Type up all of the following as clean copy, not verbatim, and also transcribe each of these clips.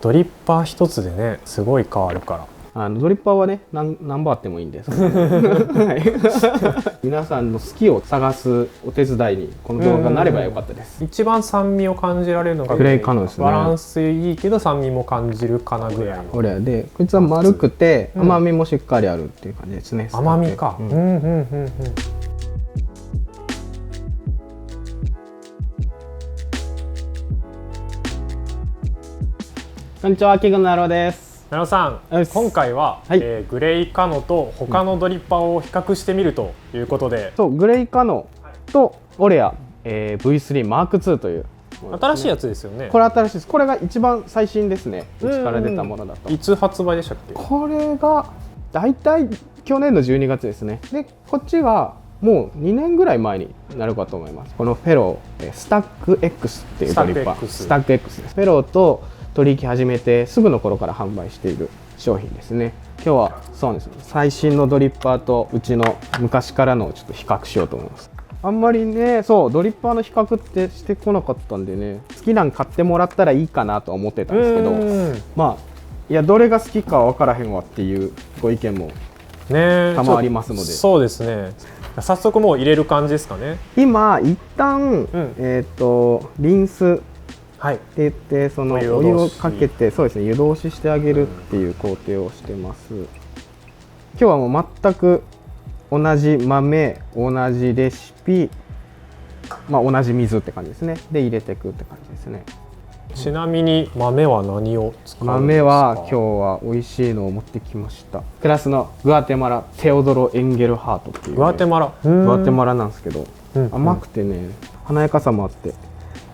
ドリッパー一つでねすごい変わるから。ドリッパーはね何バーあってもいいんです、はい、皆さんの好きを探すお手伝いにこの動画になればよかったです。一番酸味を感じられるのがグレイカノですね。バランスいいけど酸味も感じるかなぐらいの。これでこいつは丸くて甘みもしっかりあるっていう感じですね。甘みか。こんにちは、キグのナロです。ナロさん、今回は、グレイカノと他のドリッパーを比較してみるということで、そうグレイカノとオレア、V3 マーク2という、新しいやつですよね。これ新しいです。これが一番最新ですね。うちから出たものだと。いつ発売でしたっけ？これがだいたい去年の12月ですね。でこっちがもう2年ぐらい前になるかと思います。このフェロースタック X っていうドリッパー、スタック X です。フェローと取引始めてすぐの頃から販売している商品ですね。今日はそうです、最新のドリッパーとうちの昔からのをちょっと比較しようと思います。あんまりね、そうドリッパーの比較ってしてこなかったんでね、好きなん買ってもらったらいいかなとは思ってたんですけど、まあいやどれが好きか分からへんわっていうご意見もたまありますので、そうですね。早速もう入れる感じですかね。今一旦、リンスって言ってそのお湯をかけて、そうですね、湯通ししてあげるっていう工程をしてます。今日はもう全く同じ豆、同じレシピ、同じ水って感じですね。で入れていくって感じですね。ちなみに豆は何を使うんですか？豆は今日は美味しいのを持ってきました。クラスのグアテマラテオドロ・エンゲルハートっていう、グアテマラなんですけど、甘くてね華やかさもあって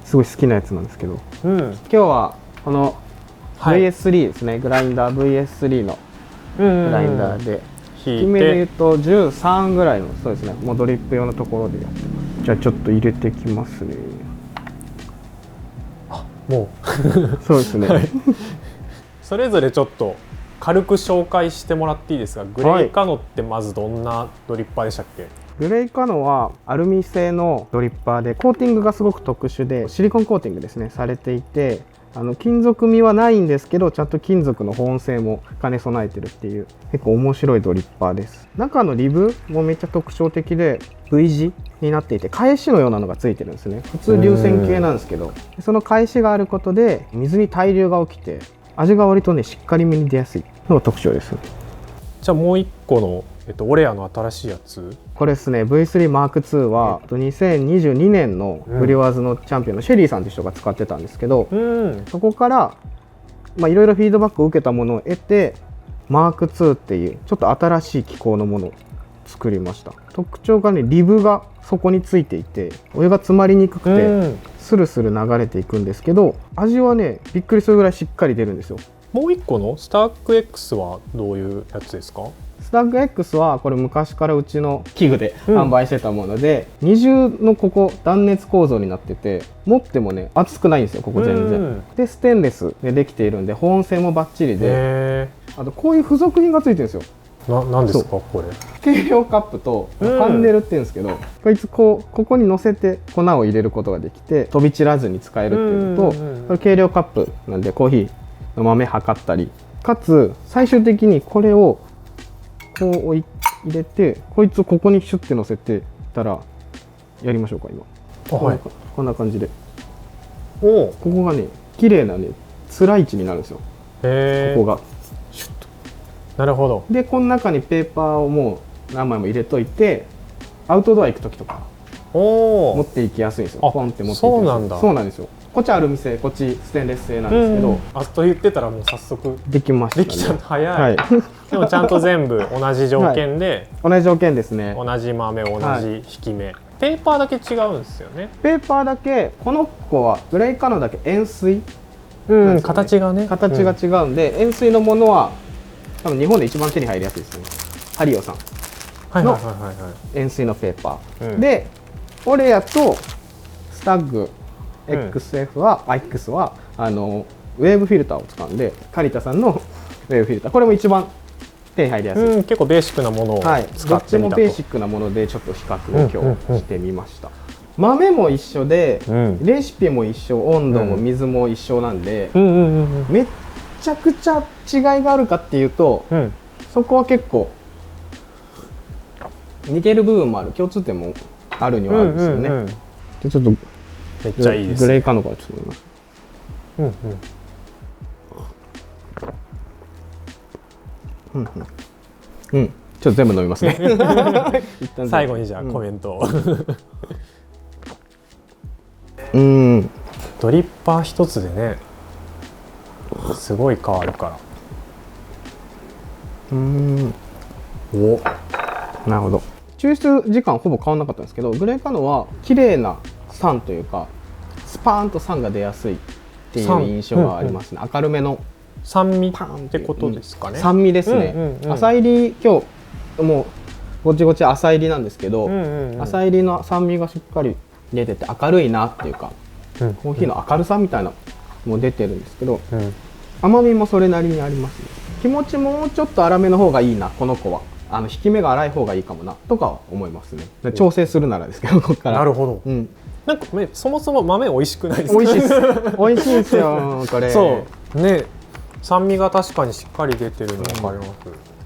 すごい好きなやつなんですけど、今日はこの VS3 ですね、グラインダー VS3 のグラインダーで引き目で言うと13ぐらいの、そうですね、もうドリップ用のところでやってます。じゃあちょっと入れてきますね。もうそうですね、それぞれちょっと軽く紹介してもらっていいですか？グレイカノってまずどんなドリッパーでしたっけ？グレイカノはアルミ製のドリッパーで、コーティングがすごく特殊でシリコンコーティングですねされていて、金属味はないんですけどちゃんと金属の保温性も兼ね備えてるっていう結構面白いドリッパーです。中のリブもめっちゃ特徴的で V 字になっていて、返しのようなのがついてるんですね。普通流線形なんですけど、その返しがあることで水に対流が起きて味が割とねしっかりめに出やすいのが特徴です。じゃあもう一個のオレアの新しいやつ、これですね V3 マーク2は2022年のブリュワーズのチャンピオンのシェリーさんという人が使ってたんですけど、そこからいろいろフィードバックを受けたものを得てマーク2っていうちょっと新しい機構のものを作りました。特徴がね、リブが底についていてお湯が詰まりにくくてスルスル流れていくんですけど、味はねびっくりするぐらいしっかり出るんですよ。もう一個のスタック X はどういうやつですか？スタック X はこれ昔からうちの器具で販売してたもので、二重のここ断熱構造になってて持ってもね熱くないんですよ、ここ全然。でステンレスでできているんで保温性もバッチリで、あとこういう付属品がついてるんですよ。何ですかこれ？計量カップとパンネルっていうんですけど、こいつここに乗せて粉を入れることができて飛び散らずに使えるっていうのと、これ計量カップなんでコーヒーの豆測ったり、かつ最終的にこれをこう入れてこいつをここにシュッて乗せてたら、やりましょうか今。こんな感じでここがね綺麗なねつらい位置になるんですよ。ここがシュッと。なるほど。でこの中にペーパーをもう何枚も入れといてアウトドア行く時とか持っていきやすいんですよ。ポンって持っていきやすい。そうなんだ。そうなんですよ。こっちアルミ製、こっちステンレス製なんですけど、あと言ってたらもう早速できましたね。できちゃった。早い。でもちゃんと全部同じ条件で、同じ条件ですね。同じ豆、同じ引き目。ペーパーだけ違うんですよね。ペーパーだけ、この子はグレイカノだけ円錐、形がね形が違うんで、円錐のものは多分日本で一番手に入りやすいですね。ハリオさんの円錐のペーパーで、オレアとスタッグXF は、X はウェーブフィルターを使うんで、カリタさんのウェーブフィルター、これも一番手に入りやすい。結構ベーシックなものを使ってみたと。どっちもベーシックなものでちょっと比較を今日してみました。豆も一緒で、レシピも一緒、温度も水も一緒なんで、めっちゃくちゃ違いがあるかっていうと、うん、そこは結構似てる部分もある、共通点もあるにはあるんですよね。うんうんうん、でちょっとめっちゃいいです、ね、グレーカノからちょっと飲みます。うんうんうんうんうん、ちょっと全部飲みますね一旦最後にじゃあコメントを、ドリッパー一つでねすごい変わるから。お、なるほど。抽出時間ほぼ変わらなかったんですけど、グレーカノは綺麗な酸というかスパーンと酸が出やすいっていう印象がありますね。明るめの酸味ってことですかね。酸味ですね。浅入り、今日もうごちごち浅入りなんですけど、浅入りの酸味がしっかり出てて明るいなっていうか、コーヒーの明るさみたいなのも出てるんですけど、甘みもそれなりにありますね。気持ちもうちょっと粗めの方がいいな、この子は引き目が粗い方がいいかもなとか思いますね。調整するならですけど、ここから。なるほど。なんかそもそも豆美味しくないですか？美味しいです。美味しいですよこれ。そうね、酸味が確かにしっかり出てるの分かります。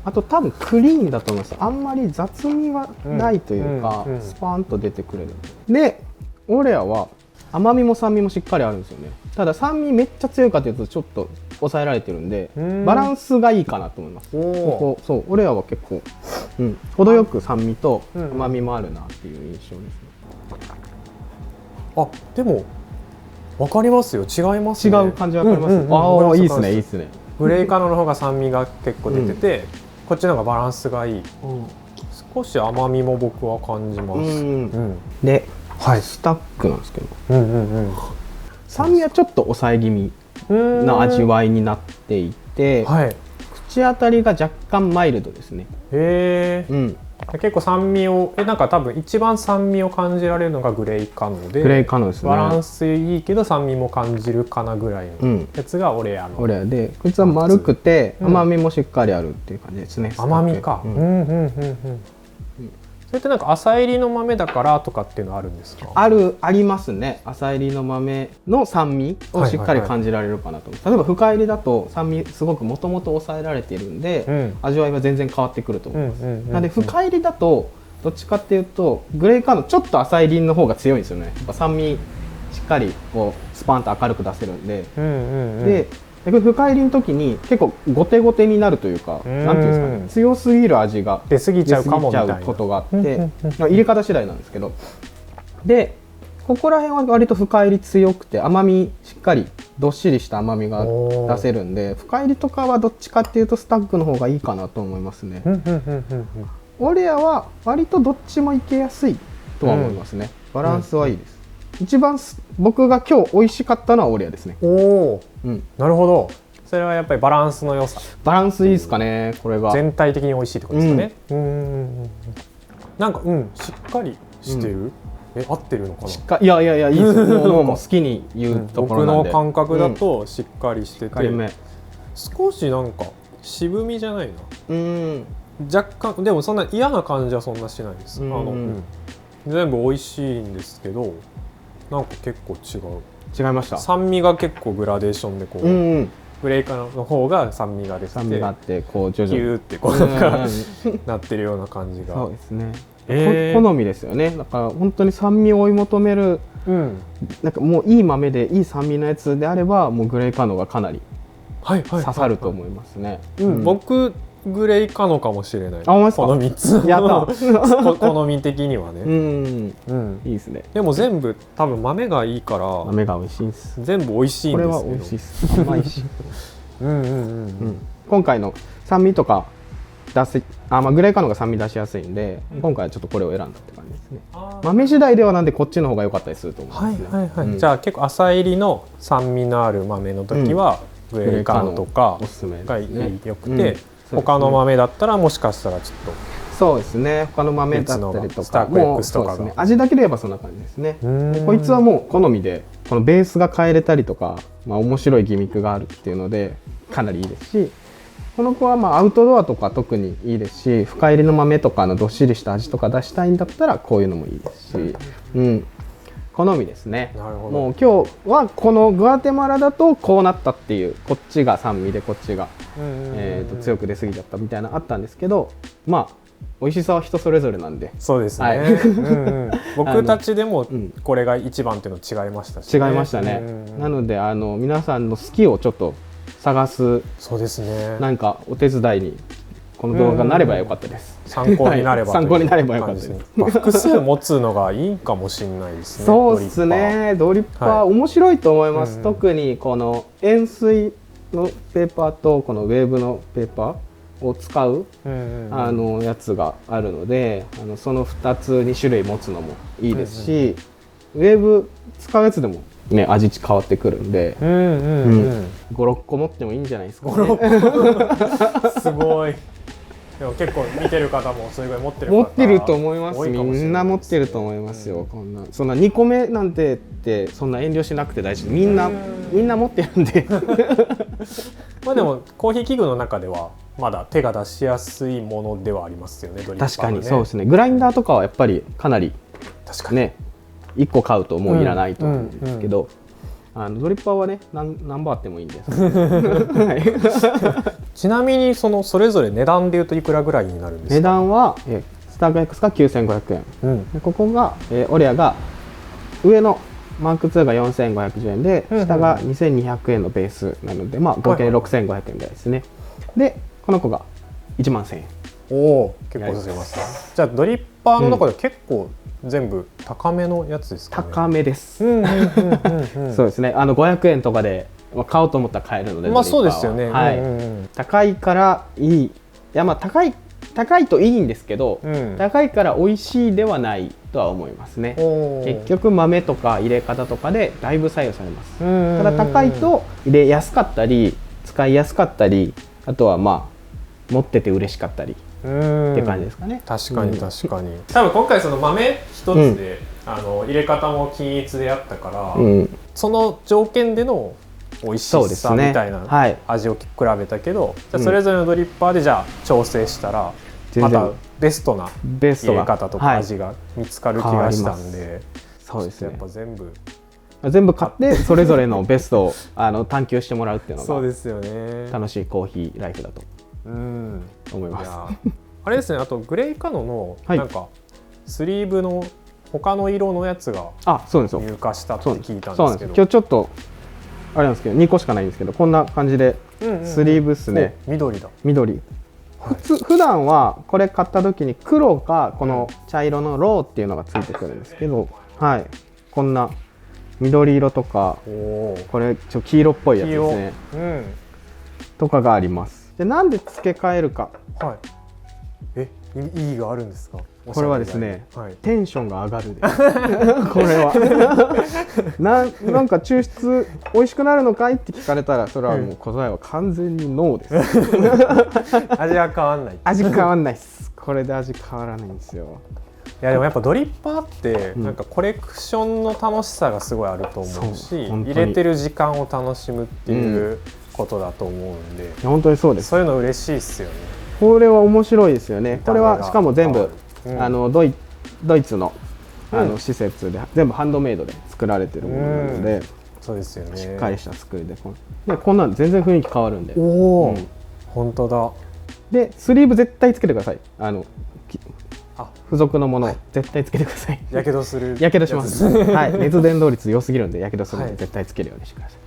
あと多分クリーンだと思います。あんまり雑味がないというか、スパーンと出てくれる。でオレアは甘みも酸味もしっかりあるんですよね。ただ酸味めっちゃ強いかというとちょっと抑えられてるんで、バランスがいいかなと思います。そうオレアは結構、程よく酸味と甘みもあるなっていう印象ですね。あ、でも分かりますよ。違いますね。違う感じ分かります。ああ、いいですね、いいですね。グレーカノの方が酸味が結構出てて、こっちの方がバランスがいい。少し甘みも僕は感じます。で、スタックなんですけど、酸味はちょっと抑え気味な味わいになっていて、口当たりが若干マイルドですね。へえ。結構酸味をなんか多分一番酸味を感じられるのがグレーカノで、グレーカノですね。バランスいいけど酸味も感じるかなぐらいのやつがオレアの。オレアで、こいつは丸くて甘みもしっかりあるっていう感じですね。甘みか。それってなんか浅入りの豆だからとかっていうのはあるんですか？ありますね。浅入りの豆の酸味をしっかり感じられるかなと。例えば深入りだと酸味すごくもともと抑えられているんで、味わいは全然変わってくると思います。なので深入りだとどっちかっていうとグレーカーのちょっと浅入りの方が強いんですよね。やっぱ酸味しっかりこうスパンと明るく出せるんで、で深入りの時に結構ゴテゴテになるというか、なんていうんですかね、強すぎる味が出過ぎちゃうかもみたいなことがあって、入れ方次第なんですけど、でここら辺は割と深入り強くて甘みしっかりどっしりした甘みが出せるんで、深入りとかはどっちかっていうとスタッグの方がいいかなと思いますね。オレアは割とどっちもいけやすいとは思いますね。バランスはいいです。一番僕が今日美味しかったのはオレアですね。なるほど。それはやっぱりバランスの良さ。バランスいいですかね。これが全体的に美味しいってことですかね。なんかしっかりしてる。合ってるのかな。いやいいです。もう好きに言うところなんで。僕の感覚だとしっかりしてて、少しなんか渋みじゃないな。若干でもそんな嫌な感じはそんなしないです。全部美味しいんですけど、なんか結構違いました。酸味が結構グラデーションでこう、グレーカの方が酸味が出てて、酸味があってこう徐々にキューってこうなんかなってるような感じが。そうですね。好みですよね。だから本当に酸味を追い求める、なんかもういい豆でいい酸味のやつであれば、もうグレーカノがかなり刺さると思いますね。僕グレーカノかもしれない。この3つ。やった。好み的にはね。いいですね。でも全部多分豆がいいから。豆が美味しいです。全部美味しいんですけど。これは美味しいです。甘いし。今回の酸味とか出せ、グレーカノが酸味出しやすいんで、今回はちょっとこれを選んだって感じですね。豆次第ではなんでこっちの方が良かったりすると思いますね。じゃあ結構浅入りの酸味のある豆の時はグレーカノとかが良くて。他の豆だったらもしかしたらちょっとそうですね、他の豆だったりとかスターク X とかが、味だけで言えばそんな感じですね。こいつはもう好みでこのベースが変えれたりとか、面白いギミックがあるっていうのでかなりいいですし、この子はアウトドアとか特にいいですし、深入りの豆とかのどっしりした味とか出したいんだったらこういうのもいいですし、好みですね。なるほど。もう今日はこのグアテマラだとこうなったっていう、こっちが酸味でこっちが強く出過ぎちゃったみたいなのあったんですけど、まあ美味しさは人それぞれなんで。そうですね、僕たちでもこれが一番っていうの違いましたし、ね、違いましたね、なので皆さんの好きをちょっと探す、そうですね、なんかお手伝いにこの動画がなればよかったです。参考になれば、参考になればよかったです。複数持つのがいいかもしれないですね。そうですね。ドリッパー面白いと思います。特にこの円錐のペーパーとこのウェーブのペーパーを使うやつがあるので、その2つ2種類持つのもいいですし、ウェーブ使うやつでもね味変わってくるんで、5、6個持ってもいいんじゃないですか、ね。すごい。でも結構見てる方もそれぐらい持ってる方持ってると思います。みんな持ってると思いますよ。こんなそんな2個目なんてってそんな遠慮しなくて大丈夫。みんな持ってるんで。まあでもコーヒー器具の中ではまだ手が出しやすいものではありますよね。ドリッパーね。確かにそうですね。グラインダーとかはやっぱりかなりね1個買うともういらないと思うんですけど。ドリッパーはね何バーあってもいいんです。ちなみにそれぞれ値段でいうといくらぐらいになるんですか？値段はスターク X が9500円、でここがオレアが上のマーク2が4510円で、下が2200円のベースなので、まあ合計6500円ぐらいですね。でこの子が11000円。おお、結構進みますね。じゃあドリッパーの中で結構全部高めのやつですかね。高めです。そうですね。500円とかで買おうと思ったら買えるので。まあそうですよね。はい。高いからいい。いやまあ高いといいんですけど、高いから美味しいではないとは思いますね。結局豆とか入れ方とかでだいぶ左右されます。ただ高いと入れやすかったり使いやすかったり、あとはまあ持ってて嬉しかったり。って感じですかね。確かに確かに。多分今回その豆一つで、入れ方も均一であったから、その条件での美味しさみたいな味を比べたけど、じゃあそれぞれのドリッパーでじゃあ調整したらまたベストな入れ方とか味が見つかる気がしたんで、そうですね。やっぱ全部買ってそれぞれのベストを探求してもらうっていうのがそうですよね。楽しいコーヒーライフだと思います。あれですね。あとグレイカノのなんかスリーブの他の色のやつが入荷したって聞いたんですけど、今日ちょっとあれなんですけど2個しかないんですけど、こんな感じでスリーブですね。緑だ。緑。普段はこれ買った時に黒かこの茶色のローっていうのがついてくるんですけど、はい、こんな緑色とかこれ黄色っぽいやつですね、とかがあります。でなんで付け替えるか、意義があるんですか？これはですね、テンションが上がるです。これはなんか抽出美味しくなるのかいって聞かれたら、それはもう答えは完全にノーです。味は変わんない。味変わんないです。これで味変わらないんですよ。いやでもやっぱドリッパーってなんかコレクションの楽しさがすごいあると思うし、入れてる時間を楽しむっていうことだと思うんで、本当にそうです。そういうの嬉しいですよね。これは面白いですよね。これはしかも全部ドイツの施設で全部ハンドメイドで作られてるものなので、そうですよね。しっかりした作りで、こんなん全然雰囲気変わるんで。おお、本当だ。でスリーブ絶対つけてください。付属のもの絶対つけてください。やけどする。やけどします。はい、熱伝導率良すぎるんでやけどするので絶対つけるようにしてください。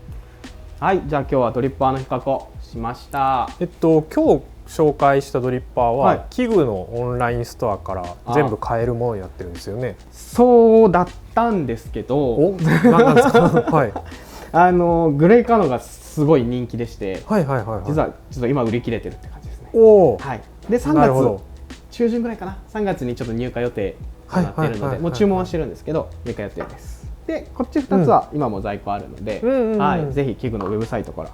はい、じゃあ今日はドリッパーの比較をしました。今日紹介したドリッパーは、器具のオンラインストアから全部買えるものになってるんですよね。そうだったんですけど、何ですか？はい。グレイカノがすごい人気でして、実はちょっと今売り切れてるって感じですね。はい。で3月中旬ぐらいかな、3月にちょっと入荷予定となっているので、もう注文はしてるんですけど入荷予定です。でこっち2つは今も在庫あるので、ぜひ器具のウェブサイトから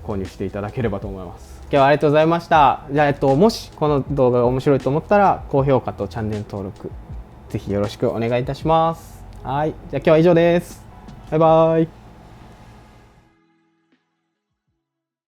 購入していただければと思います。今日はありがとうございました。じゃあ、もしこの動画が面白いと思ったら高評価とチャンネル登録ぜひよろしくお願いいたします。はい、じゃあ今日は以上です。バイバイ。